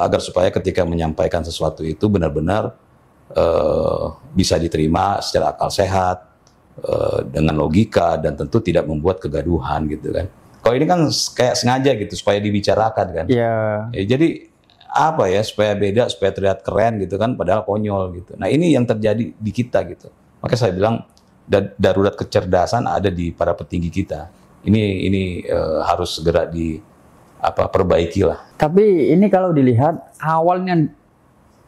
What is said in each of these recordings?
agar supaya ketika menyampaikan sesuatu itu benar-benar bisa diterima secara akal sehat, dengan logika, dan tentu tidak membuat kegaduhan gitu kan. Kalau ini kan kayak sengaja gitu supaya dibicarakan kan. Iya. Jadi apa ya, supaya beda, supaya terlihat keren gitu kan, padahal konyol gitu. Nah ini yang terjadi di kita gitu. Makanya saya bilang darurat kecerdasan ada di para petinggi kita. Ini harus segera perbaiki lah. Tapi ini kalau dilihat awalnya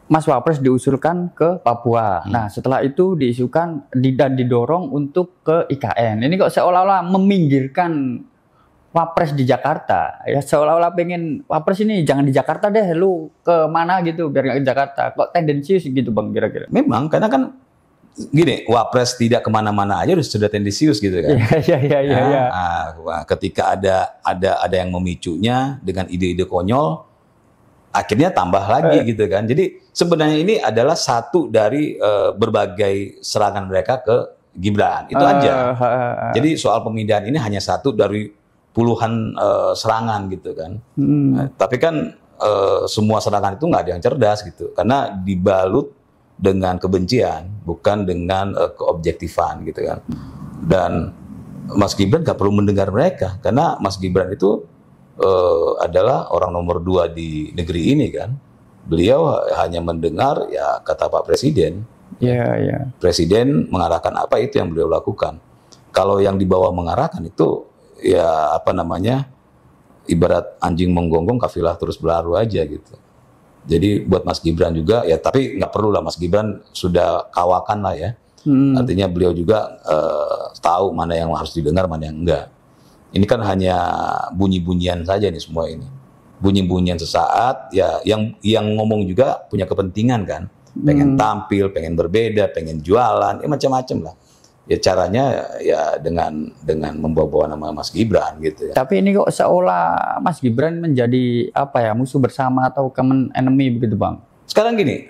Mas Wapres diusulkan ke Papua. Nah setelah itu diisukan dan didorong untuk ke IKN. Ini kok seolah-olah meminggirkan Wapres di Jakarta, ya seolah-olah pengen Wapres ini jangan di Jakarta deh, lu ke mana gitu biar nggak ke Jakarta. Kok tendensius gitu Bang kira-kira? Memang karena kan gini, Wapres tidak kemana-mana aja sudah tendensius gitu kan. Iya. Ketika ada yang memicunya dengan ide-ide konyol, akhirnya tambah lagi gitu kan. Jadi sebenarnya ini adalah satu dari berbagai serangan mereka ke Gibran, itu aja. Jadi soal pemindahan ini hanya satu dari puluhan serangan gitu kan. Nah, tapi kan semua serangan itu nggak ada yang cerdas gitu, karena dibalut dengan kebencian, bukan dengan keobjektifan gitu kan. Dan Mas Gibran nggak perlu mendengar mereka, karena Mas Gibran itu adalah orang nomor 2 di negeri ini kan. Beliau hanya mendengar ya kata Pak Presiden. Iya. Presiden mengarahkan apa, itu yang beliau lakukan. Kalau yang di bawah mengarahkan itu ya ibarat anjing menggonggong kafilah terus berlalu aja gitu. Jadi buat Mas Gibran juga ya, tapi nggak perlu lah, Mas Gibran sudah kawakan lah ya. Artinya beliau juga tahu mana yang harus didengar, mana yang enggak. Ini kan hanya bunyi-bunyian saja nih semua ini. Bunyi-bunyian sesaat ya, yang ngomong juga punya kepentingan kan. Pengen tampil, pengen berbeda, pengen jualan, ya macam-macam lah. Ya caranya ya dengan membawa nama Mas Gibran gitu ya. Tapi ini kok seolah Mas Gibran menjadi musuh bersama atau common enemy begitu Bang? Sekarang gini,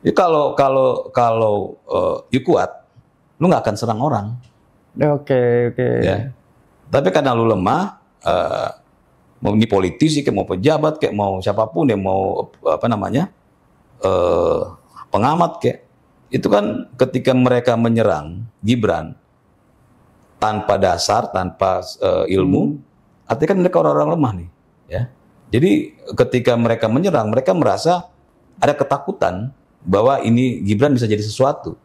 ya kalau you kuat, lu nggak akan serang orang. Oke. Ya. Tapi karena lu lemah, mau ini politisi kayak mau pejabat kayak mau siapapun yang mau pengamat kayak, itu kan ketika mereka menyerang Gibran tanpa dasar, tanpa ilmu, artinya kan mereka orang-orang lemah nih, ya. Jadi ketika mereka menyerang, mereka merasa ada ketakutan bahwa ini Gibran bisa jadi sesuatu.